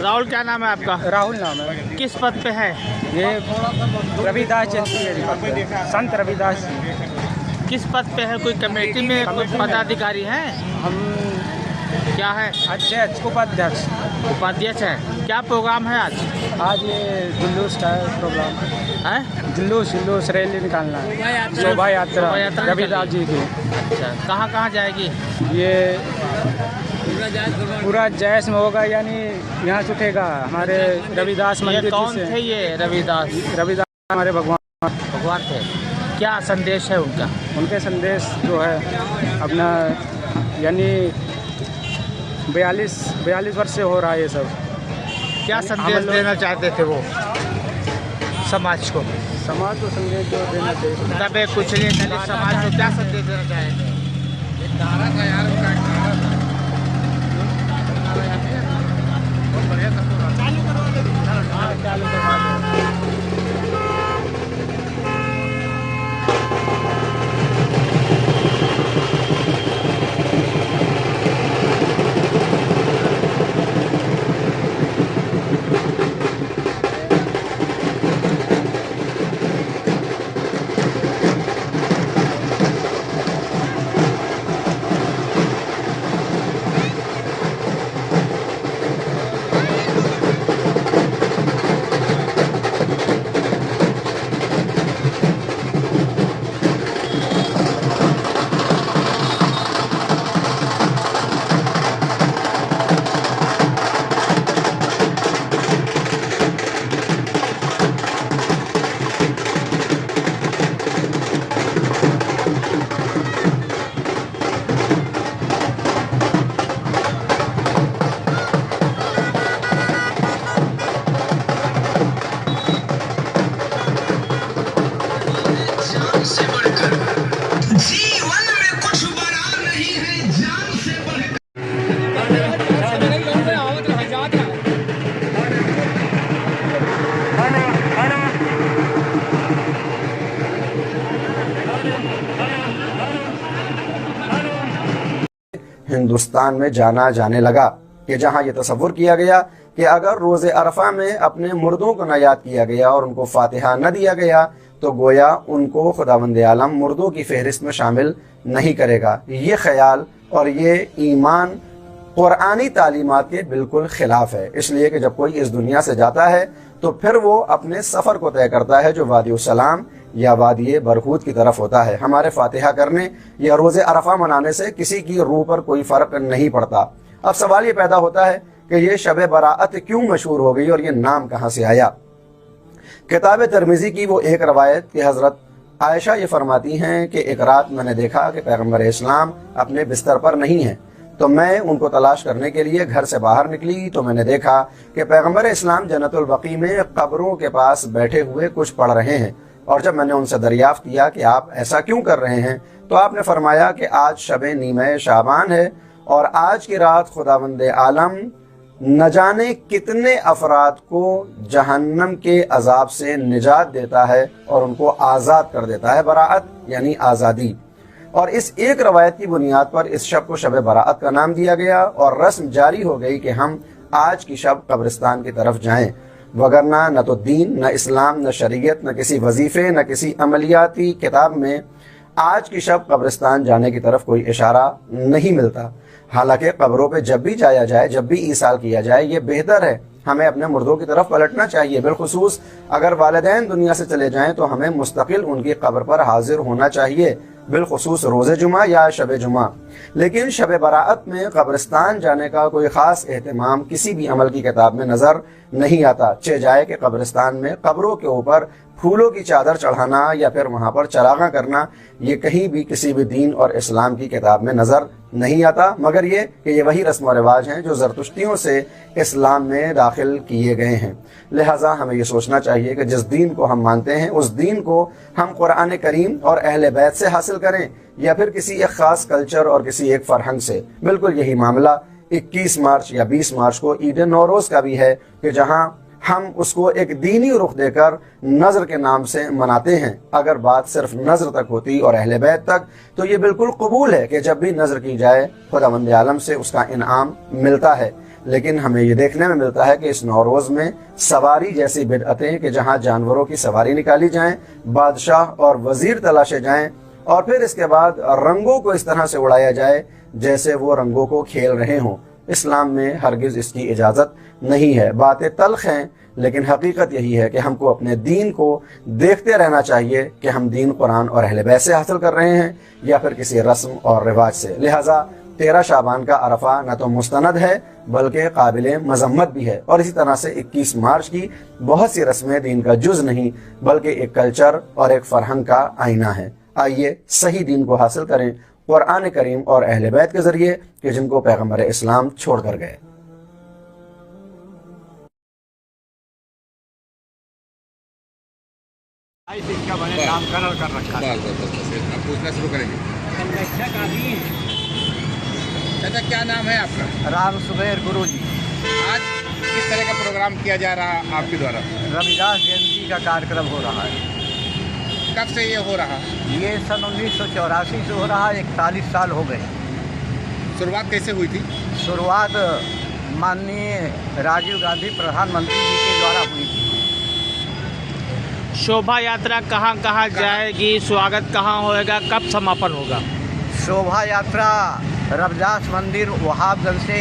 राहुल, क्या नाम है आपका? राहुल नाम है। किस पद पे है? ये रविदास जयंती है, संत रविदास जी। किस पद पे है? कोई कमेटी में कोई पदाधिकारी हैं? हम क्या है? अध्यक्ष, उपाध्यक्ष। उपाध्यक्ष है। क्या प्रोग्राम है आज? आज ये जुलूस का प्रोग्राम है। जुलूस रैली निकालना है, शोभा यात्रा रविदास जी की। अच्छा, कहाँ जाएगी? ये पूरा जैस में होगा, यानी यहाँ से उठेगा हमारे रविदास मंदिर। कौन थे ये रविदास? रविदास हमारे भगवान थे। क्या संदेश है उनका? उनके संदेश जो है अपना, यानी 42 वर्ष से हो रहा है ये सब। क्या संदेश देना चाहते थे वो समाज को? समाज को संदेश जो देना चाहिए, तब कुछ नहीं, समाज को क्या संदेश देना चाहेंगे? हिंदुस्तान में जाना जाने लगा कि जहां ये तसव्वुर किया गया कि अगर रोज़े अरफा में अपने मुर्दों को न याद किया गया और उनको फातिहा न दिया गया तो गोया उनको खुदावंद आलम मुर्दों की फहरिस्त में शामिल नहीं करेगा। ये ख्याल और ये ईमान कुरानी तालीमात के बिल्कुल खिलाफ है। इसलिए कि जब कोई इस दुनिया से जाता है तो फिर वो अपने सफ़र को तय करता है जो वादी सलाम या वादी बरहूद की तरफ होता है। हमारे फातिहा करने या रोज़े अरफा मनाने से किसी की रूह पर कोई फ़र्क नहीं पड़ता। अब सवाल ये पैदा होता है कि ये शब बराअत क्यों मशहूर हो गई और ये नाम कहाँ से आया। किताब तिरमिज़ी की वो एक रवायत कि हज़रत आयशा ये फरमाती हैं कि एक रात मैंने देखा कि पैगम्बर इस्लाम अपने बिस्तर पर नहीं हैं, तो मैं उनको तलाश करने के लिए घर से बाहर निकली तो मैंने देखा कि पैगम्बर इस्लाम जन्नतुल बकी में कब्रों के पास बैठे हुए कुछ पढ़ रहे हैं। और जब मैंने उनसे दरियाफ्त किया कि आप ऐसा क्यों कर रहे हैं तो आपने फरमाया कि आज शब नीमे शाबान है और आज की रात खुदावंद आलम न जाने कितने अफराद को जहन्नम के अजाब से निजात देता है और उनको आज़ाद कर देता है। बराअत यानी आज़ादी। और इस एक रवायत की बुनियाद पर इस शब को शब बराअत का नाम दिया गया और रस्म जारी हो गई कि हम आज की शब कब्रिस्तान की तरफ जाएं, वगरना न तो दीन, न इस्लाम, न शरीयत, न किसी वजीफे, न किसी अमलियाती किताब में आज की शब कब्रिस्तान जाने की तरफ कोई इशारा नहीं मिलता। हालांकि कब्रों पे जब भी जाया जाए, जब भी ईसाल किया जाए, ये बेहतर है। हमें अपने मुर्दों की तरफ पलटना चाहिए। बिलखुसूस अगर वालिदैन दुनिया से चले जाएं तो हमें मुस्तकिल उनकी कब्र पर हाजिर होना चाहिए, बिलखुसूस रोज़े जुमा या शब जुमा। लेकिन शब बराअत में कब्रिस्तान जाने का कोई ख़ास एहतमाम किसी भी अमल की किताब में नज़र नहीं आता। चे जाए कि कब्रिस्तान में कब्रों के ऊपर फूलों की चादर चढ़ाना या फिर वहां पर चरागा करना, ये कहीं भी किसी भी दीन और इस्लाम की किताब में नजर नहीं आता, मगर ये वही रस्म व रिवाज हैं जो ज़रतुश्तियों से इस्लाम में दाखिल किए गए हैं। लिहाजा हमें ये सोचना चाहिए कि जिस दीन को हम मानते हैं उस दीन को हम कुरान करीम और अहले बैत से हासिल करें या फिर किसी एक खास कल्चर और किसी एक फरहंग से। बिल्कुल यही मामला 21 मार्च या 20 मार्च को ईद नौरोज का भी है कि जहां हम उसको एक दीनी रुख देकर नजर के नाम से मनाते हैं। अगर बात सिर्फ नजर तक होती और अहले बैत तक, तो ये बिल्कुल कबूल है कि जब भी नजर की जाए खुदावंद आलम से उसका इनाम मिलता है। लेकिन हमें ये देखने में मिलता है कि इस नौरोज में सवारी जैसी बिदअतें कि जहां जानवरों की सवारी निकाली जाए, बादशाह और वजीर तलाशे जाएं और फिर इसके बाद रंगों को इस तरह से उड़ाया जाए जैसे वो रंगों को खेल रहे हों। इस्लाम में हरगिज इसकी इजाज़त नहीं है। बातें तल्ख हैं लेकिन हकीकत यही है कि हमको अपने दीन को देखते रहना चाहिए कि हम दीन कुरान और अहले बैत से हासिल कर रहे हैं या फिर किसी रस्म और रिवाज से। लिहाजा 13 शाबान का अरफा न तो मुस्तनद है बल्कि काबिल मजम्मत भी है। और इसी तरह से 21 मार्च की बहुत सी रस्में दीन का जुज नहीं बल्कि एक कल्चर और एक फरहंग का आईना है। आइए सही दीन को हासिल करें कुरान करीम और अहले बैत के जरिए कि जिनको पैगंबर इस्लाम छोड़ कर गए। नामकरण कर रखा है। अब पूछना शुरू करेंगे। चाचा क्या नाम है आपका? राम सुबेर गुरु जी। आज किस तरह का प्रोग्राम किया जा रहा है आपके द्वारा? रविदास जयंती का कार्यक्रम हो रहा है। कब से ये हो रहा? ये सन 1984 से हो रहा है, 41 साल हो गए। शुरुआत कैसे हुई थी? शुरुआत माननीय राजीव गांधी प्रधानमंत्री जी के द्वारा हुई थी। शोभा यात्रा कहाँ कहाँ जाएगी, स्वागत कहाँ होएगा, कब समापन होगा? शोभा यात्रा रविदास मंदिर वहाबगंज से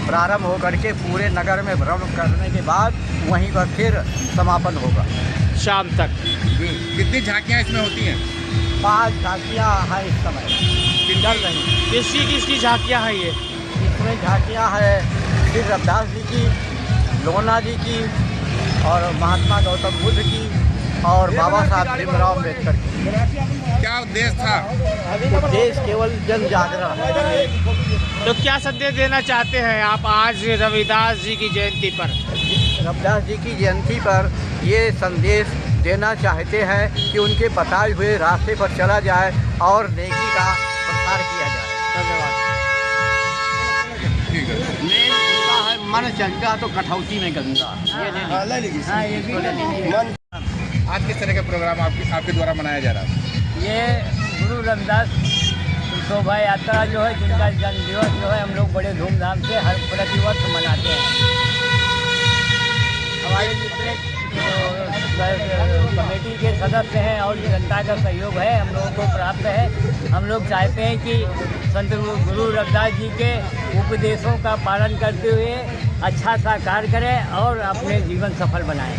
प्रारंभ होकर के पूरे नगर में भ्रमण करने के बाद वहीं पर फिर समापन होगा शाम तक। कितनी झांकियाँ इसमें होती हैं? 5 झांकियाँ हैं इस समय चल रही। किसकी झांकियाँ हैं ये? इसमें झांकियाँ हैं श्री रविदास जी की, लोना जी की और महात्मा गौतम बुद्ध की और बाबा साहब भीमराव अम्बेडकर की। क्या उद्देश्य था? उद्देश्य केवल जन जागरण है। तो क्या संदेश देना चाहते हैं आप आज रविदास जी की जयंती पर? रविदास जी की जयंती पर ये संदेश देना चाहते हैं कि उनके बताए हुए रास्ते पर चला जाए और नेकी का प्रसार किया जाए। धन्यवाद। मेन उनका है मन चंगा तो कठौती में गंगा। आज किस तरह का प्रोग्राम आपके द्वारा मनाया जा रहा है? ये गुरु रविदास शोभा यात्रा जो है, जिनका जन्मदिवस जो है हम लोग बड़े धूमधाम से हर प्रतिवर्ष मनाते हैं। हमारे जितने कमेटी के सदस्य हैं और जनता का सहयोग है हम लोगों को प्राप्त है। हम लोग चाहते हैं कि संत गुरु रविदास जी के उपदेशों का पालन करते हुए अच्छा सा कार्य करें और अपने जीवन सफल बनाएं।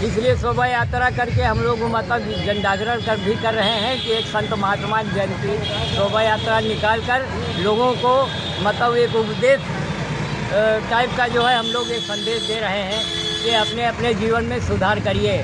इसलिए शोभा यात्रा करके हम लोग मतलब जन जागरण कर रहे हैं कि एक संत महात्मा जयंती शोभा यात्रा निकाल कर लोगों को मतलब एक उपदेश टाइप का जो है हम लोग एक संदेश दे रहे हैं कि अपने अपने जीवन में सुधार करिए।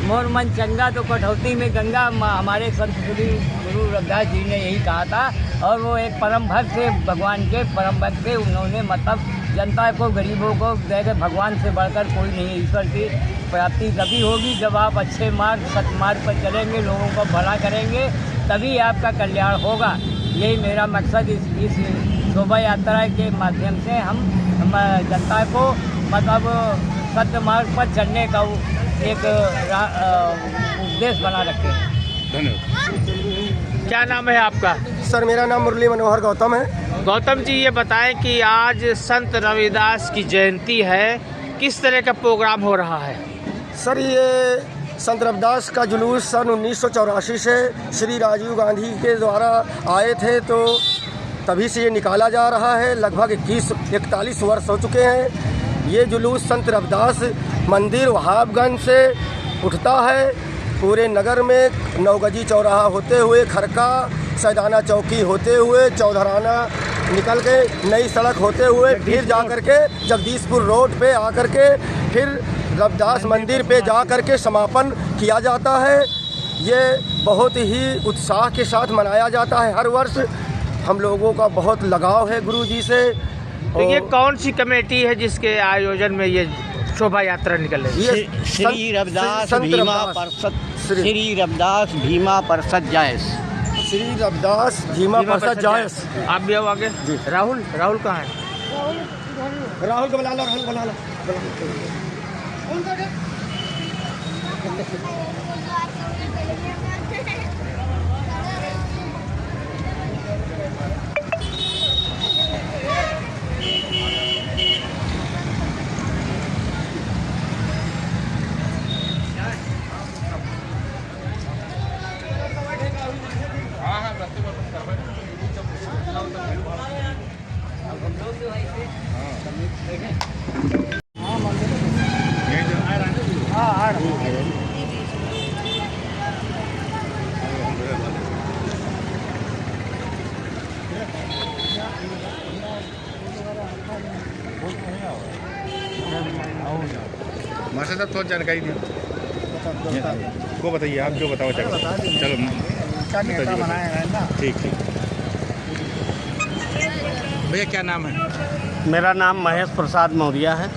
मोर मन चंगा तो कठौती में गंगा, हमारे संत गुरु रविदास जी ने यही कहा था। और वो एक परम भक्त थे, भगवान के परम भक्त थे। उन्होंने मतलब जनता को, गरीबों को देकर भगवान से बढ़कर कोई नहीं है। ईश्वर की प्राप्ति तभी होगी जब आप अच्छे मार्ग सतमार्ग पर चलेंगे, लोगों को भला करेंगे, तभी आपका कल्याण होगा। यही मेरा मकसद इस शोभा यात्रा के माध्यम से हम जनता को मतलब सत्य मार्ग पर चलने का एक उपदेश बना रखे हैं। धन्यवाद। क्या नाम है आपका? सर मेरा नाम मुरली मनोहर गौतम है। गौतम जी, ये बताएं कि आज संत रविदास की जयंती है, किस तरह का प्रोग्राम हो रहा है? सर ये संत रविदास का जुलूस सन 1984 से श्री राजीव गांधी के द्वारा आए थे, तो तभी से ये निकाला जा रहा है। लगभग 41 वर्ष हो चुके हैं। ये जुलूस संत रविदास मंदिर वहाबगंज से उठता है, पूरे नगर में नवगजी चौराहा होते हुए, खरका सैदाना चौकी होते हुए, चौधराना निकल के नई सड़क होते हुए फिर जा कर के जगदीशपुर रोड पे आकर के फिर रविदास मंदिर पे जा कर के समापन किया जाता है। ये बहुत ही उत्साह के साथ मनाया जाता है हर वर्ष। हम लोगों का बहुत लगाव है गुरु जी से। तो ये कौन सी कमेटी है जिसके आयोजन में ये शोभा यात्रा निकल रही है? श्री रविदास भीमा परिषद, श्री रविदास भीमा परिषद जायस, श्री रविदास भीमा परिषद जायस। आप भी आओ आगे। राहुल कहाँ है? राहुल को बुला लो, राहुल बुला लो। मास्टर साहब थोड़ा जानकारी दिए को बताइए, आप जो बताओ चलो ठीक। भैया क्या नाम है? मेरा नाम महेश प्रसाद मौर्य है।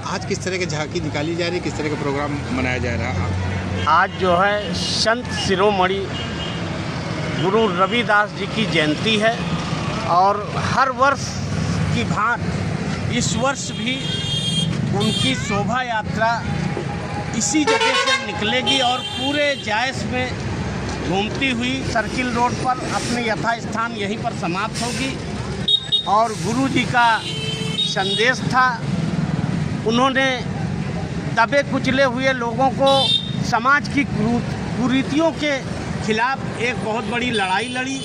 आज किस तरह की झांकी निकाली जा रही है, किस तरह का प्रोग्राम मनाया जा रहा है? आज जो है संत शिरोमणि गुरु रविदास जी की जयंती है और हर वर्ष की भांति इस वर्ष भी उनकी शोभा यात्रा इसी जगह से निकलेगी और पूरे जायस में घूमती हुई सर्किल रोड पर अपने यथास्थान यहीं पर समाप्त होगी। और गुरु जी का संदेश था, उन्होंने दबे कुचले हुए लोगों को समाज की कुरीतियों के खिलाफ एक बहुत बड़ी लड़ाई लड़ी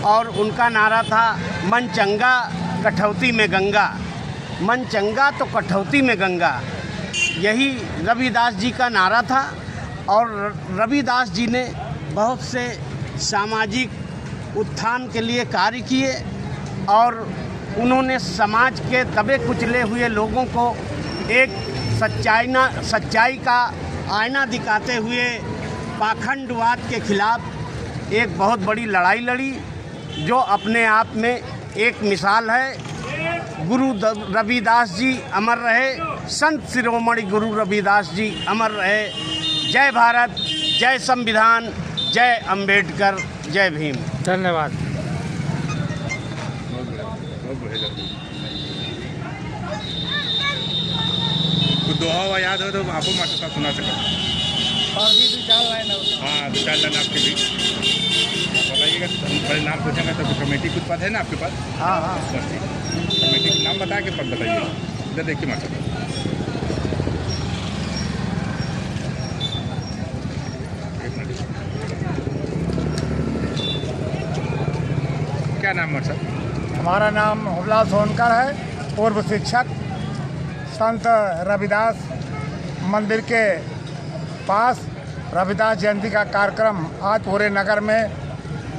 और उनका नारा था मन चंगा कठौती में गंगा, मन चंगा तो कठौती में गंगा। यही रविदास जी का नारा था और रविदास जी ने बहुत से सामाजिक उत्थान के लिए कार्य किए और उन्होंने समाज के दबे कुचले हुए लोगों को एक सच्चाई का आईना दिखाते हुए पाखंडवाद के खिलाफ एक बहुत बड़ी लड़ाई लड़ी, जो अपने आप में एक मिसाल है। गुरु रविदास जी अमर रहे, संत शिरोमणि गुरु रविदास जी अमर रहे। जय भारत, जय संविधान, जय अंबेडकर, जय भीम। धन्यवाद। कुछ दोहा याद हो तो आपको मास्टर साहब सुना सकें? हाँ, 2-4 लाइन आपके भी बताइएगा। पहले नाम पूछेंगे तो कमेटी कुछ पद है ना आपके पास? हाँ। कमेटी का नाम बता के पद बताइए। इधर देखिए मास्टर साहब, क्या नाम है सर? हमारा नाम हुबला सोनकर है, पूर्व शिक्षक। संत रविदास मंदिर के पास रविदास जयंती का कार्यक्रम आज पूरे नगर में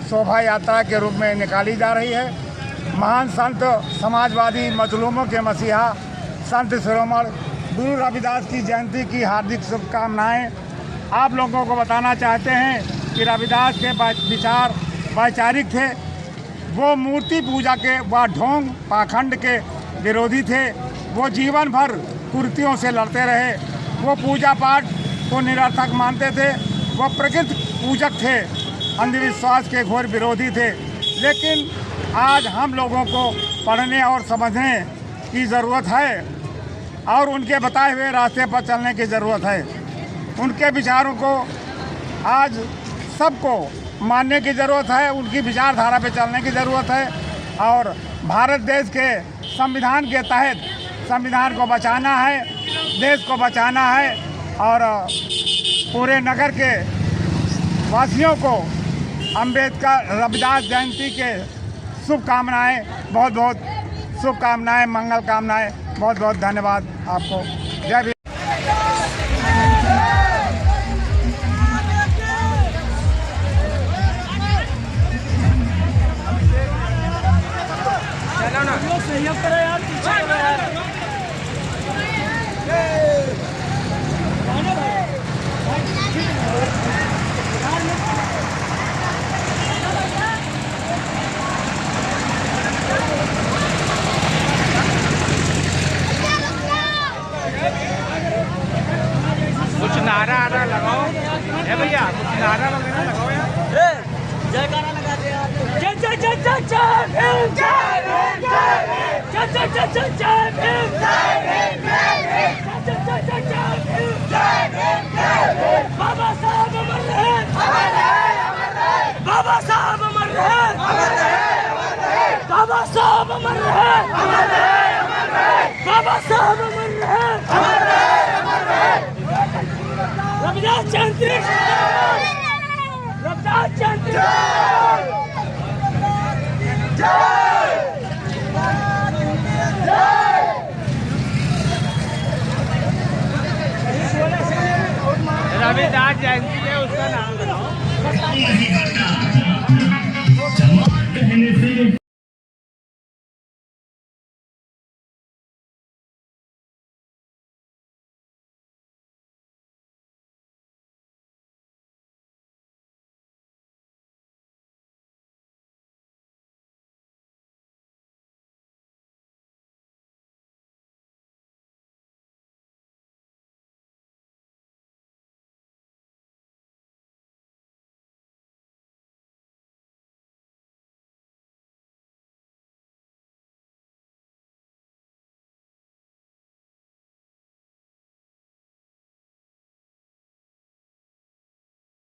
शोभा यात्रा के रूप में निकाली जा रही है। महान संत, समाजवादी मजलूमों के मसीहा संत शिरोमणि गुरु रविदास की जयंती की हार्दिक शुभकामनाएं। आप लोगों को बताना चाहते हैं कि रविदास के विचार वैचारिक थे। वो मूर्ति पूजा के व ढोंग पाखंड के विरोधी थे। वो जीवन भर कुरीतियों से लड़ते रहे। वो पूजा पाठ को निरर्थक मानते थे। वो प्रकृति पूजक थे, अंधविश्वास के घोर विरोधी थे। लेकिन आज हम लोगों को पढ़ने और समझने की ज़रूरत है और उनके बताए हुए रास्ते पर चलने की ज़रूरत है। उनके विचारों को आज सबको मानने की ज़रूरत है, उनकी विचारधारा पे चलने की ज़रूरत है और भारत देश के संविधान के तहत संविधान को बचाना है, देश को बचाना है। और पूरे नगर के वासियों को अंबेडकर रविदास जयंती के शुभकामनाएं, बहुत बहुत शुभकामनाएं, मंगल कामनाएं। बहुत बहुत धन्यवाद आपको। जय भीम। बाबा साहब अमर रहे, बाबा साहब अमर रहे, बाबा साहब अमर रहे, बाबा साहब अमर रहे, रविदास जयंती, रविदास जयंती, रविदास जयंती है उसका नाम बताओ।